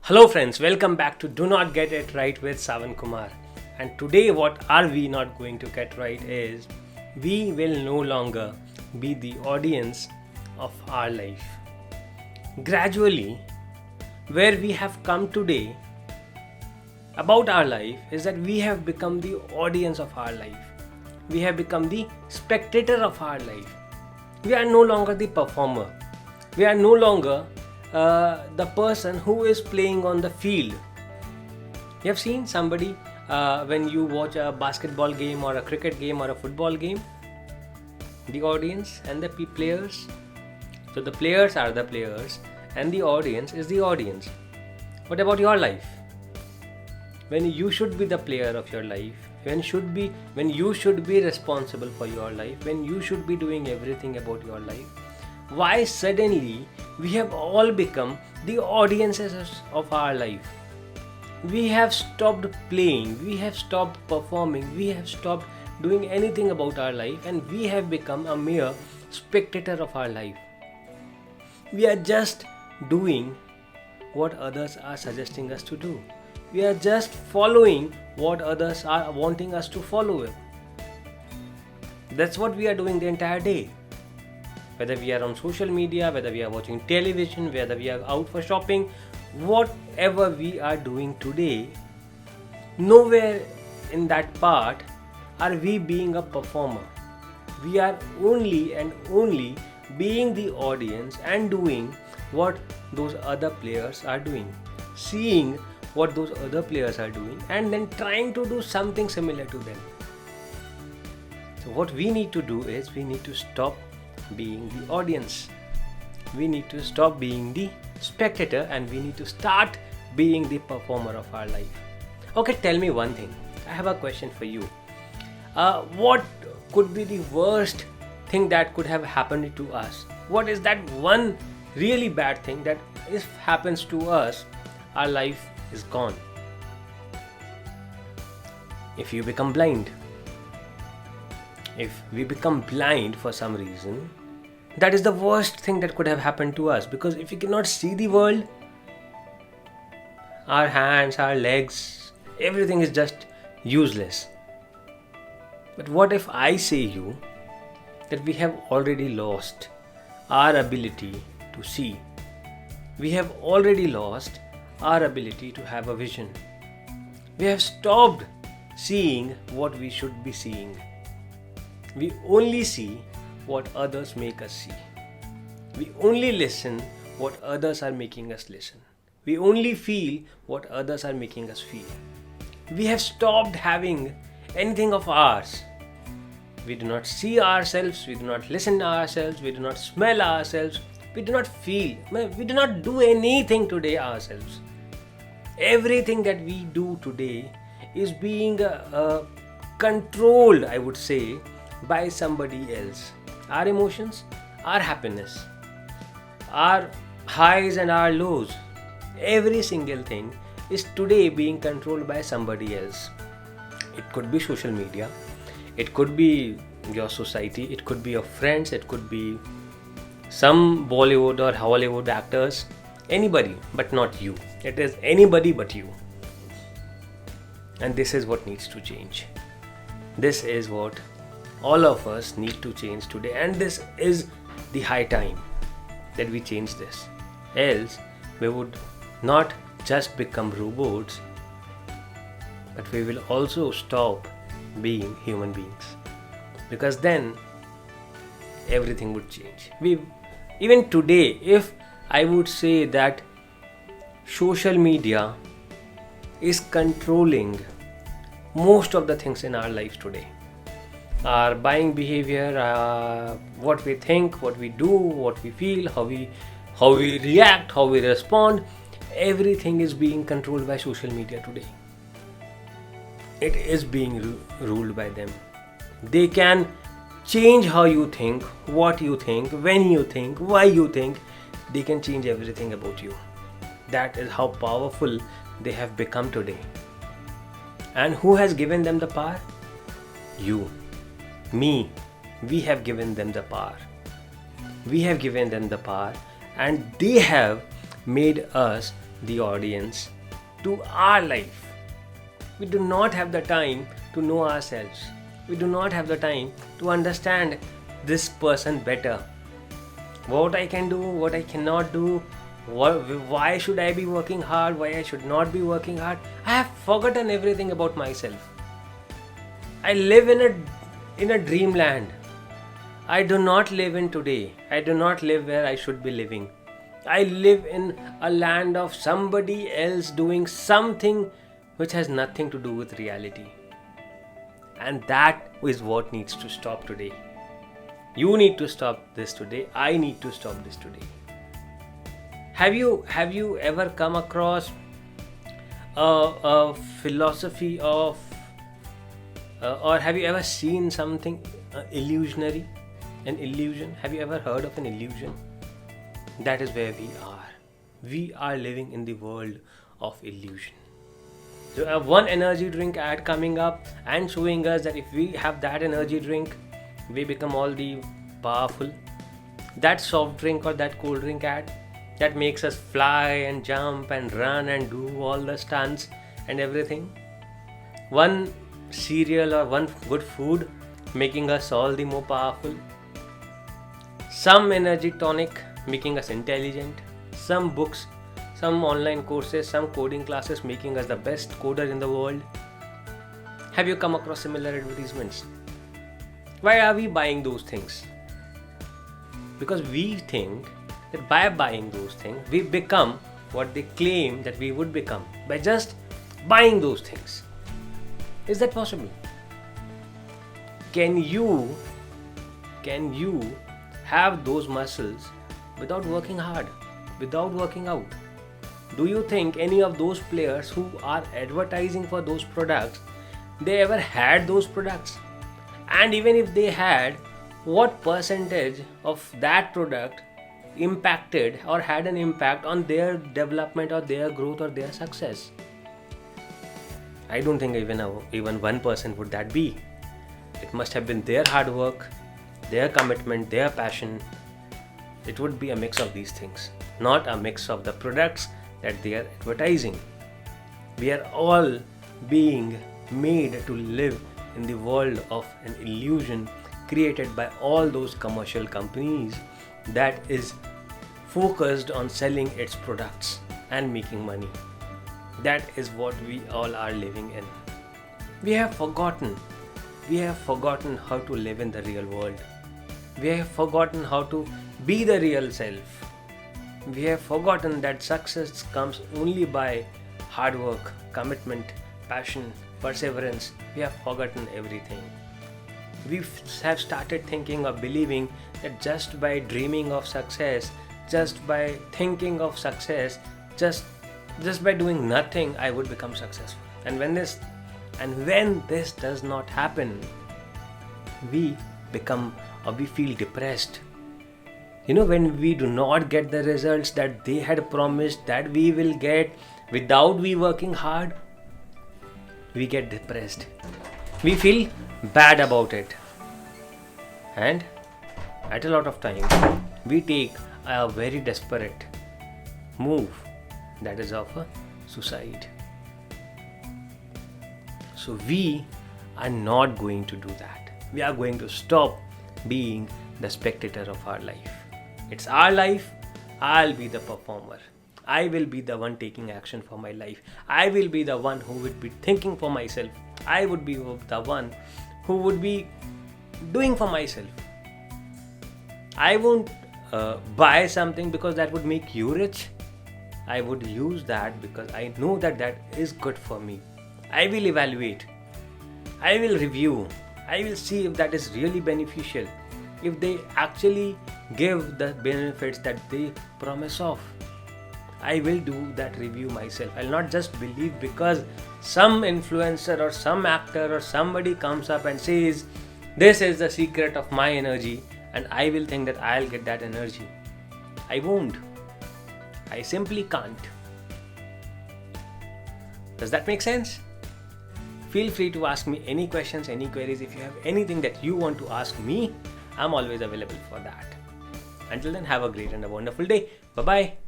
Hello friends, welcome back to Do Not Get It Right with Sawan Kumar. And today what are we not going to get right is we will no longer be the audience of our life. Gradually, where we have come today about our life is that we have become the audience of our life. We have become the spectator of our life. We are no longer the performer. We are no longer the person who is playing on the field. You have seen somebody when you watch a basketball game or a cricket game or a football game, the audience and the players. So the players are the players and the audience is the audience. What about your life? When you should be the player of your life, when you should be responsible for your life, when you should be doing everything about your life, why suddenly we have all become the audiences of our life? We have stopped playing, we have stopped performing, we have stopped doing anything about our life, and we have become a mere spectator of our life. We are just doing what others are suggesting us to do. We are just following what others are wanting us to follow. That's what we are doing the entire day. Whether we are on social media, whether we are watching television, whether we are out for shopping, whatever we are doing today, nowhere in that part are we being a performer. We are only and only being the audience and doing what those other players are doing, seeing what those other players are doing, and then trying to do something similar to them. So what we need to do is we need to stop being the audience. We need to stop being the spectator and we need to start being the performer of our life. Okay, tell me one thing. I have a question for you. What could be the worst thing that could have happened to us? What is that one really bad thing that if happens to us, our life is gone? If you become blind. If we become blind for some reason, that is the worst thing that could have happened to us, because if we cannot see the world, our hands, our legs, everything is just useless. But what if I say you that we have already lost our ability to see? We have already lost our ability to have a vision. We have stopped seeing what we should be seeing. We only see what others make us see. We only listen what others are making us listen. We only feel what others are making us feel. We have stopped having anything of ours. We do not see ourselves, we do not listen to ourselves, we do not smell ourselves, we do not feel, we do not do anything today ourselves. Everything that we do today is being controlled, I would say, by somebody else. Our emotions, our happiness, our highs and our lows, every single thing is today being controlled by somebody else. It could be social media, it could be your society, it could be your friends, it could be some Bollywood or Hollywood actors, anybody but not you. It is anybody but you. And this is what needs to change. This is what all of us need to change today, and this is the high time that we change this. Else we would not just become robots, but we will also stop being human beings, because then everything would change. Even today, if I would say that social media is controlling most of the things in our lives today, our buying behavior, what we think, what we do, what we feel, how we react, how we respond, everything is being controlled by social media today. It is being ruled by them. They can change how you think, what you think, when you think, why you think. They can change everything about you. That is how powerful they have become today. And who has given them the power? You. Me. We have given them the power. We have given them the power, and they have made us the audience to our life. We do not have the time to know ourselves. We do not have the time to understand this person better. What I can do, what I cannot do, why should I be working hard, why I should not be working hard. I have forgotten everything about myself. I live in a dreamland. I do not live in today. I do not live where I should be living. I live in a land of somebody else doing something which has nothing to do with reality. And that is what needs to stop today. You need to stop this today. I need to stop this today. Have you ever come across a philosophy of or have you ever seen something illusionary? An illusion? Have you ever heard of an illusion? That is where we are. We are living in the world of illusion. So I have one energy drink ad coming up and showing us that if we have that energy drink, we become all the powerful. That soft drink or that cold drink ad that makes us fly and jump and run and do all the stunts and everything. One cereal or one good food making us all the more powerful. Some energy tonic making us intelligent. Some books, some online courses, some coding classes making us the best coder in the world. Have you come across similar advertisements? Why are we buying those things? Because we think that by buying those things, we become what they claim that we would become by just buying those things. Is that possible? Can you have those muscles without working hard, without working out? Do you think any of those players who are advertising for those products, they ever had those products? And even if they had, what percentage of that product impacted or had an impact on their development or their growth or their success? I don't think even 1% would that be. It must have been their hard work, their commitment, their passion. It would be a mix of these things, not a mix of the products that they are advertising. We are all being made to live in the world of an illusion created by all those commercial companies that is focused on selling its products and making money. That is what we all are living in. We have forgotten how to live in the real world. We have forgotten how to be the real self. We have forgotten that success comes only by hard work, commitment, passion, perseverance. We have forgotten everything. We have started thinking or believing that just by dreaming of success, just by thinking of success, just by doing nothing, I would become successful. And when this does not happen, we feel depressed. When we do not get the results that they had promised that we will get without we working hard, we get depressed. We feel bad about it. And at a lot of time, we take a very desperate move, that is of a suicide. So we are not going to do that. We are going to stop being the spectator of our life. It's our life. I'll be the performer. I will be the one taking action for my life. I will be the one who would be thinking for myself. I would be the one who would be doing for myself. I won't buy something because that would make you rich. I would use that because I know that is good for me. I will evaluate. I will review. I will see if that is really beneficial. If they actually give the benefits that they promise of. I will do that review myself. I'll not just believe because some influencer or some actor or somebody comes up and says, this is the secret of my energy, and I will think that I'll get that energy. I won't. I simply can't. Does that make sense? Feel free to ask me any questions, any queries. If you have anything that you want to ask me, I'm always available for that. Until then, have a great and a wonderful day. Bye-bye.